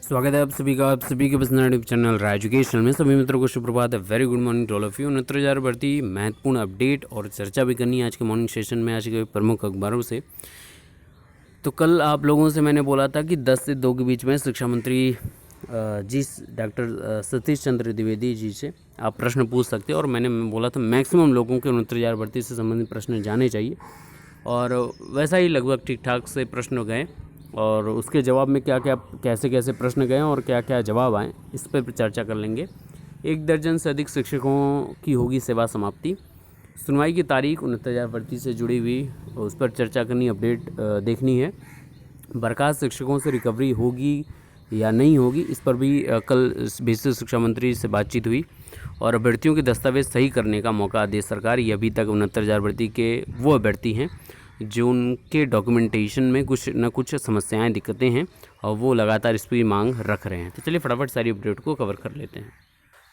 स्वागत है आप सभी के पसंदीदा यूट्यूब चैनल राय एजुकेशन में। सभी मित्रों को सुप्रभात है। Very good morning to all of you. 69,000 भर्ती महत्वपूर्ण अपडेट और चर्चा भी करनी है आज के मॉर्निंग सेशन में आज के प्रमुख अखबारों से। तो कल आप लोगों से मैंने बोला था कि 10 से 2 के बीच में शिक्षा मंत्री जी डॉक्टर सतीश चंद्र द्विवेदी जी से आप प्रश्न पूछ सकते हैं, और मैंने बोला था मैक्सिमम लोगों के 69,000 भर्ती से संबंधित प्रश्न जाने चाहिए, और वैसा ही लगभग ठीक ठाक से प्रश्न गए, और उसके जवाब में क्या क्या कैसे कैसे प्रश्न गए और क्या क्या जवाब आए इस पर चर्चा कर लेंगे। 1 दर्जन से अधिक शिक्षकों की होगी सेवा समाप्ति। सुनवाई की तारीख 69,000 भर्ती से जुड़ी हुई उस पर चर्चा करनी, अपडेट देखनी है। बर्खास्त शिक्षकों से रिकवरी होगी या नहीं होगी, इस पर भी कल विशेष शिक्षा मंत्री से बातचीत हुई, और अभ्यर्थियों के दस्तावेज सही करने का मौका दे सरकार। ये अभी तक 69,000 भर्ती के वो अभ्यर्थी हैं जो उनके डॉक्यूमेंटेशन में कुछ न कुछ समस्याएं दिक्कतें हैं, और वो लगातार इस पर मांग रख रहे हैं। तो चलिए फटाफट सारी अपडेट को कवर कर लेते हैं।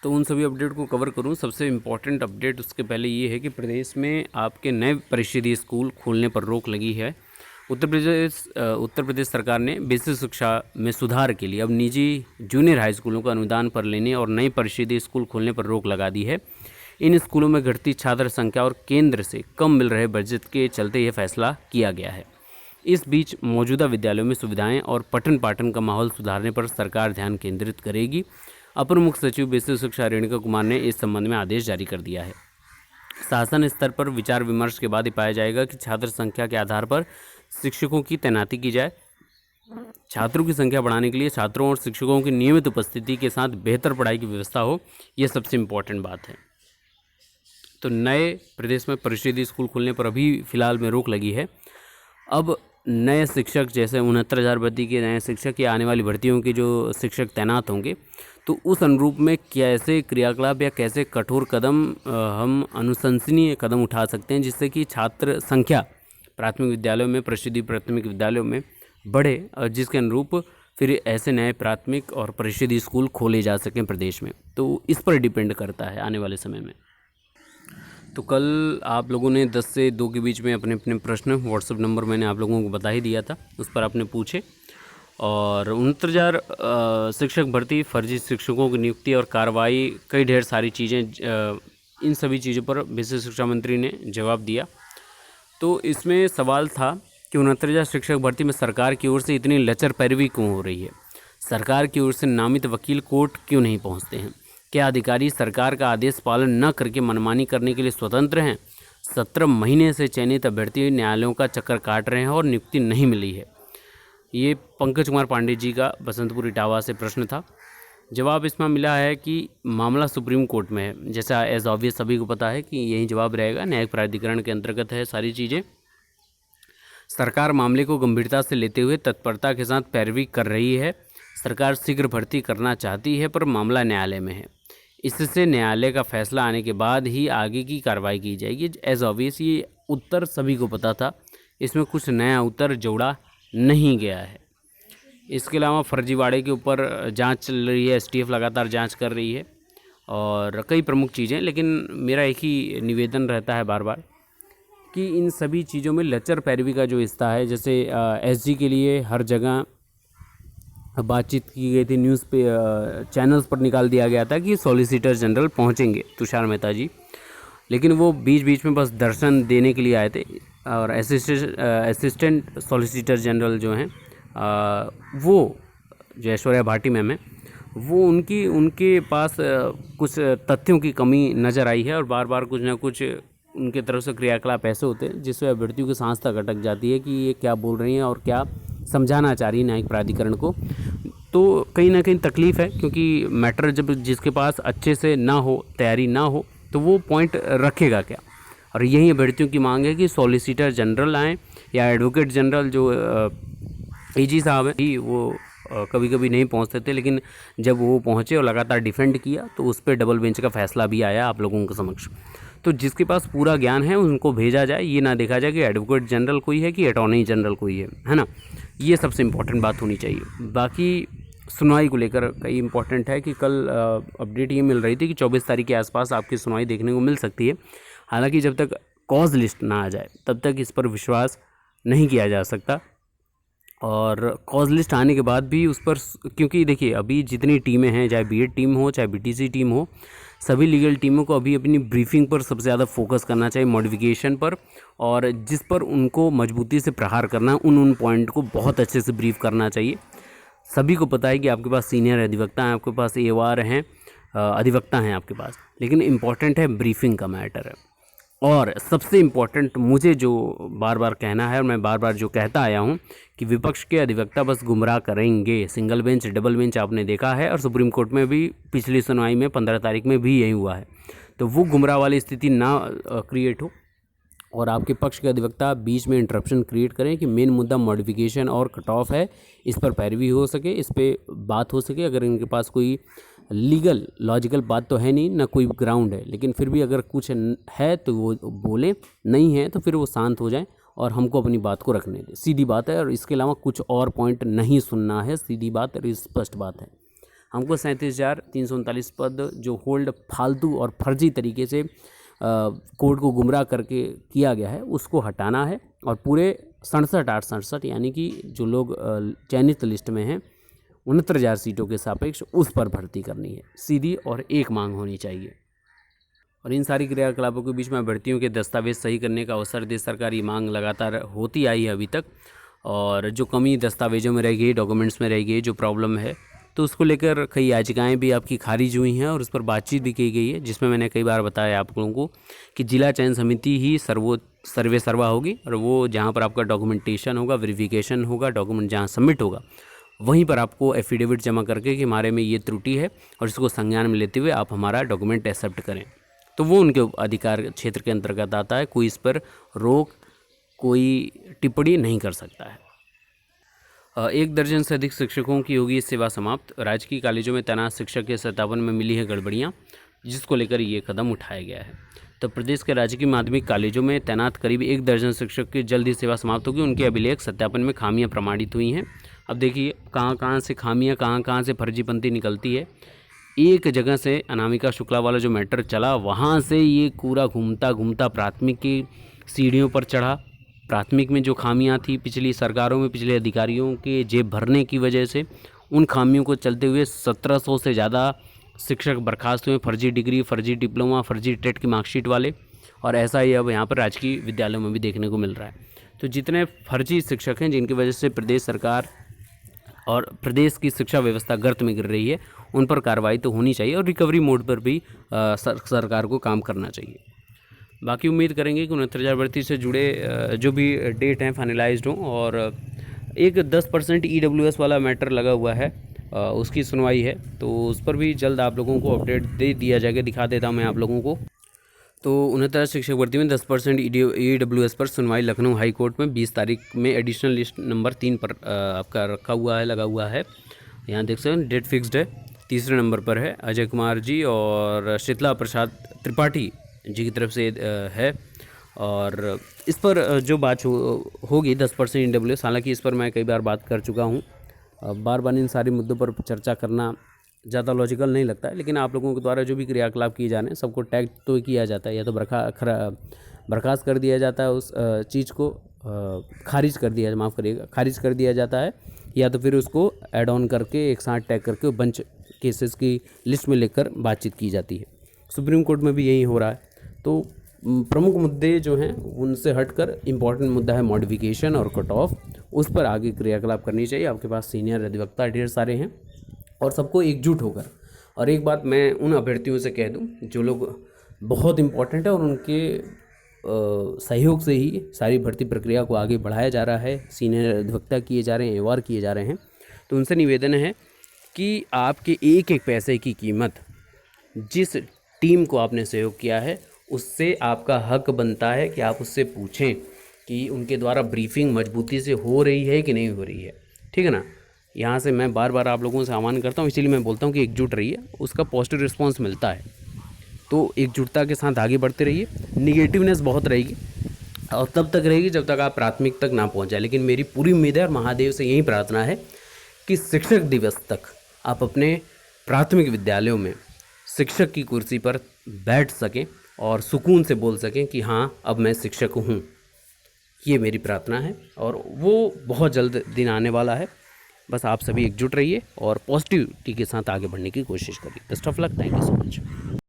तो उन सभी अपडेट को कवर करूं, सबसे इम्पॉर्टेंट अपडेट उसके पहले ये है कि प्रदेश में आपके नए परिषदीय स्कूल खोलने पर रोक लगी है। उत्तर प्रदेश सरकार ने बेसिक शिक्षा में सुधार के लिए अब निजी जूनियर हाई स्कूलों का अनुदान पर लेने और नए परिषदीय स्कूल खोलने पर रोक लगा दी है। इन स्कूलों में घटती छात्र संख्या और केंद्र से कम मिल रहे बजट के चलते यह फैसला किया गया है। इस बीच मौजूदा विद्यालयों में सुविधाएं और पठन पाठन का माहौल सुधारने पर सरकार ध्यान केंद्रित करेगी। अपर मुख्य सचिव बेसिक शिक्षा रेणुका कुमार ने इस संबंध में आदेश जारी कर दिया है। शासन स्तर पर विचार विमर्श के बाद ही पाया जाएगा कि छात्र संख्या के आधार पर शिक्षकों की तैनाती की जाए। छात्रों की संख्या बढ़ाने के लिए छात्रों और शिक्षकों की नियमित उपस्थिति के साथ बेहतर पढ़ाई की व्यवस्था हो, यह सबसे इम्पोर्टेंट बात है। तो नए प्रदेश में परिषदीय स्कूल खोलने पर अभी फ़िलहाल में रोक लगी है। अब नए शिक्षक जैसे 69,000 भर्ती के नए शिक्षक या आने वाली भर्तियों के जो शिक्षक तैनात होंगे, तो उस अनुरूप में कैसे क्रियाकलाप या कैसे कठोर कदम हम अनुशंसनीय कदम उठा सकते हैं जिससे कि छात्र संख्या प्राथमिक विद्यालयों में, परिषदीय प्राथमिक विद्यालयों में बढ़े, और जिसके अनुरूप फिर ऐसे नए प्राथमिक और परिषदीय स्कूल खोले जा सकें प्रदेश में। तो इस पर डिपेंड करता है आने वाले समय में। तो कल आप लोगों ने 10 से 2 के बीच में अपने अपने प्रश्न व्हाट्सएप नंबर मैंने आप लोगों को बता ही दिया था, उस पर आपने पूछे। और 69,000 शिक्षक भर्ती, फर्जी शिक्षकों की नियुक्ति और कार्रवाई, कई ढेर सारी चीज़ें, इन सभी चीज़ों पर विशेष शिक्षा मंत्री ने जवाब दिया। तो इसमें सवाल था कि 69,000 शिक्षक भर्ती में सरकार की ओर से इतनी लचर पैरवी क्यों हो रही है। सरकार की ओर से नामित वकील कोर्ट क्यों नहीं पहुंचते हैं। क्या अधिकारी सरकार का आदेश पालन न करके मनमानी करने के लिए स्वतंत्र हैं। 17 महीने से चयनित अभ्यर्थी न्यायालयों का चक्कर काट रहे हैं और नियुक्ति नहीं मिली है। ये पंकज कुमार पांडे जी का बसंतपुर इटावा से प्रश्न था। जवाब इसमें मिला है कि मामला सुप्रीम कोर्ट में है। जैसा एज ऑब्वियस सभी को पता है कि यही जवाब रहेगा, न्यायिक प्राधिकरण के अंतर्गत है सारी चीज़ें। सरकार मामले को गंभीरता से लेते हुए तत्परता के साथ पैरवी कर रही है। सरकार शीघ्र भर्ती करना चाहती है, पर मामला न्यायालय में है। इससे न्यायालय का फैसला आने के बाद ही आगे की कार्रवाई की जाएगी। एज ऑब्वियस ये उत्तर सभी को पता था, इसमें कुछ नया उत्तर जोड़ा नहीं गया है। इसके अलावा फर्जीवाड़े के ऊपर जांच चल रही है, एसटीएफ लगातार जांच कर रही है, और कई प्रमुख चीज़ें। लेकिन मेरा एक ही निवेदन रहता है बार बार कि इन सभी चीज़ों में लचर पैरवी का जो हिस्सा है, जैसे एसजी के लिए हर जगह बातचीत की गई थी, न्यूज़ पे चैनल्स पर निकाल दिया गया था कि सॉलिसिटर जनरल पहुंचेंगे तुषार मेहता जी, लेकिन वो बीच बीच में बस दर्शन देने के लिए आए थे। और असिस्टेंट सॉलिसिटर जनरल जो हैं वो जो ऐश्वर्या भाटी मैम है, वो उनके पास कुछ तथ्यों की कमी नज़र आई है, और बार बार कुछ ना कुछ उनके तरफ से क्रियाकलाप ऐसे होते हैं जिससे अभ्यर्थियों की सांस तक अटक जाती है कि ये क्या बोल रही हैं और क्या समझाना चाह रही है न्यायिक प्राधिकरण को। तो कहीं ना कहीं तकलीफ है, क्योंकि मैटर जब जिसके पास अच्छे से ना हो, तैयारी ना हो, तो वो पॉइंट रखेगा क्या। और यही अभ्यर्थियों की मांग है कि सॉलिसिटर जनरल आएँ या एडवोकेट जनरल जो एजी साहब हैं, वो कभी कभी नहीं पहुंचते थे, लेकिन जब वो पहुंचे और लगातार डिफेंड किया तो उस पर डबल बेंच का फैसला भी आया आप लोगों के समक्ष। तो जिसके पास पूरा ज्ञान है उनको भेजा जाए, ये ना देखा जाए कि एडवोकेट जनरल कोई है कि अटॉर्नी जनरल कोई है ना। ये सबसे इम्पोर्टेंट बात होनी चाहिए। बाकी सुनवाई को लेकर कई इम्पोर्टेंट है कि कल अपडेट ये मिल रही थी कि 24 तारीख के आसपास आपकी सुनवाई देखने को मिल सकती है। हालांकि जब तक कॉज लिस्ट ना आ जाए तब तक इस पर विश्वास नहीं किया जा सकता। और कॉज लिस्ट आने के बाद भी उस पर, क्योंकि देखिए अभी जितनी टीमें हैं, चाहे बीएड टीम हो चाहे बीटीसी टीम हो, सभी लीगल टीमों को अभी अपनी ब्रीफिंग पर सबसे ज़्यादा फोकस करना चाहिए, मॉडिफिकेशन पर, और जिस पर उनको मजबूती से प्रहार करना है उन पॉइंट को बहुत अच्छे से ब्रीफ करना चाहिए। सभी को पता है कि आपके पास सीनियर अधिवक्ता हैं, आपके पास एवार हैं, अधिवक्ता हैं आपके पास, लेकिन इम्पॉर्टेंट है ब्रीफिंग का मैटर है। और सबसे इम्पॉर्टेंट मुझे जो बार बार कहना है और मैं बार बार जो कहता आया हूँ कि विपक्ष के अधिवक्ता बस गुमराह करेंगे। सिंगल बेंच डबल बेंच आपने देखा है, और सुप्रीम कोर्ट में भी पिछली सुनवाई में 15 तारीख में भी यही हुआ है। तो वो गुमराह वाली स्थिति ना क्रिएट हो और आपके पक्ष के अधिवक्ता बीच में इंटरप्शन क्रिएट करें कि मेन मुद्दा मॉडिफिकेशन और कट ऑफ है, इस पर पैरवी हो सके, इस पर बात हो सके। अगर इनके पास कोई लीगल लॉजिकल बात तो है नहीं, ना कोई ग्राउंड है, लेकिन फिर भी अगर कुछ है तो वो बोले, नहीं है तो फिर वो शांत हो जाए और हमको अपनी बात को रखने दें। सीधी बात है, और इसके अलावा कुछ और पॉइंट नहीं सुनना है। सीधी बात और स्पष्ट बात है। हमको 37,339 पद जो होल्ड फालतू और फर्जी तरीके से कोर्ट को गुमराह करके किया गया है उसको हटाना है, और पूरे 67,867 यानी कि जो लोग चयनित लिस्ट में हैं 69,000 सीटों के सापेक्ष उस पर भर्ती करनी है। सीधी और एक मांग होनी चाहिए। और इन सारी क्रियाकलापों के बीच में अभ्यर्थियों के दस्तावेज सही करने का अवसर दे सरकार, ये मांग लगातार होती आई है अभी तक। और जो कमी दस्तावेजों में रह गई, डॉक्यूमेंट्स में रह गई, जो प्रॉब्लम है, तो उसको लेकर कई याचिकाएं भी आपकी खारिज हुई हैं और उस पर बातचीत भी की गई है, जिसमें मैंने कई बार बताया आप लोगों को कि जिला चयन समिति ही सर्वे सर्वा होगी, और वो जहाँ पर आपका डॉक्यूमेंटेशन होगा, वेरिफिकेशन होगा, डॉक्यूमेंट जहाँ सबमिट होगा, वहीं पर आपको एफिडेविट जमा करके कि हमारे में ये त्रुटि है और इसको संज्ञान में लेते हुए आप हमारा डॉक्यूमेंट एक्सेप्ट करें। तो वो उनके अधिकार क्षेत्र के अंतर्गत आता है। कोई इस पर रोक, कोई टिप्पणी नहीं कर सकता है। 1 दर्जन से अधिक शिक्षकों की होगी सेवा समाप्त। राजकीय कॉलेजों में तैनात शिक्षक के सत्यापन में मिली है गड़बड़ियाँ, जिसको लेकर ये कदम उठाया गया है। तो प्रदेश के राजकीय माध्यमिक कॉलेजों में तैनात करीब 1 दर्जन शिक्षक की जल्द ही सेवा समाप्त होगी। उनके अभिलेख सत्यापन में खामियां प्रमाणित हुई हैं। अब देखिए कहाँ से खामियां, कहाँ से फर्जीपंती निकलती है। एक जगह से अनामिका शुक्ला वाला जो मैटर चला, वहाँ से ये पूरा घूमता घूमता प्राथमिक की सीढ़ियों पर चढ़ा। प्राथमिक में जो खामियां थी पिछली सरकारों में, पिछले अधिकारियों के जेब भरने की वजह से, उन खामियों को चलते हुए 1700 से ज़्यादा शिक्षक बर्खास्त हुए, फर्जी डिग्री, फर्जी डिप्लोमा, फर्जी टेट की मार्कशीट वाले। और ऐसा ही अब यहाँ पर राजकीय विद्यालयों में भी देखने को मिल रहा है। तो जितने फर्जी शिक्षक हैं जिनकी वजह से प्रदेश सरकार और प्रदेश की शिक्षा व्यवस्था गर्त में गिर रही है, उन पर कार्रवाई तो होनी चाहिए, और रिकवरी मोड पर भी सरकार को काम करना चाहिए। बाकी उम्मीद करेंगे कि 69,000 भर्ती से जुड़े जो भी डेट हैं फाइनलाइज्ड हों, और एक 10% EWS वाला मैटर लगा हुआ है, उसकी सुनवाई है, तो उस पर भी जल्द आप लोगों को अपडेट दे दिया जाएगा। दिखा देता हूँ मैं आप लोगों को। तो 69 शिक्षक भर्ती में 10% EWS पर सुनवाई लखनऊ हाई कोर्ट में 20 तारीख में एडिशनल लिस्ट नंबर 3 पर आपका रखा हुआ है, लगा हुआ है। यहाँ देख सकते हैं डेट फिक्स्ड है, 3रे नंबर पर है अजय कुमार जी और शीतला प्रसाद त्रिपाठी जी की तरफ से है। और इस पर जो बात होगी 10% EWS, हालांकि इस पर मैं कई बार बात कर चुका हूँ। बार बार इन सारे मुद्दों पर चर्चा करना ज़्यादा लॉजिकल नहीं लगता है, लेकिन आप लोगों के द्वारा जो भी क्रियाकलाप किए जाने सबको टैग तो किया जाता है, या तो बर्खास्त कर दिया जाता है, उस चीज़ को खारिज कर दिया, माफ़ करिएगा, खारिज कर दिया जाता है, या तो फिर उसको ऐड ऑन करके एक साथ टैग करके बंच केसेस की लिस्ट में लेकर बातचीत की जाती है। सुप्रीम कोर्ट में भी यही हो रहा है। तो प्रमुख मुद्दे जो हैं उनसे हटकर इम्पॉर्टेंट मुद्दा है मॉडिफिकेशन और कट ऑफ, उस पर आगे क्रियाकलाप करनी चाहिए। आपके पास सीनियर अधिवक्ता ढेर सारे हैं, और सबको एकजुट होकर। और एक बात मैं उन अभ्यर्थियों से कह दूं जो लोग बहुत इम्पोर्टेंट है और उनके सहयोग से ही सारी भर्ती प्रक्रिया को आगे बढ़ाया जा रहा है, सीनियर अधिवक्ता किए जा रहे हैं, एवार किए जा रहे हैं, तो उनसे निवेदन है कि आपके एक एक पैसे की कीमत, जिस टीम को आपने सहयोग किया है उससे आपका हक बनता है कि आप उससे पूछें कि उनके द्वारा ब्रीफिंग मजबूती से हो रही है कि नहीं हो रही है। ठीक है ना। यहाँ से मैं बार बार आप लोगों से आह्वान करता हूँ, इसीलिए मैं बोलता हूँ कि एकजुट रहिए, उसका पॉजिटिव रिस्पांस मिलता है। तो एकजुटता के साथ आगे बढ़ते रहिए। निगेटिवनेस बहुत रहेगी और तब तक रहेगी जब तक आप प्राथमिक तक ना पहुँच जाए, लेकिन मेरी पूरी उम्मीद है और महादेव से यही प्रार्थना है कि शिक्षक दिवस तक आप अपने प्राथमिक विद्यालयों में शिक्षक की कुर्सी पर बैठ सकें और सुकून से बोल सकें कि हाँ अब मैं शिक्षक हूँ। ये मेरी प्रार्थना है और वो बहुत जल्द दिन आने वाला है। बस आप सभी एकजुट रहिए और पॉजिटिविटी के साथ आगे बढ़ने की कोशिश करिए। Best of luck, thank you so much.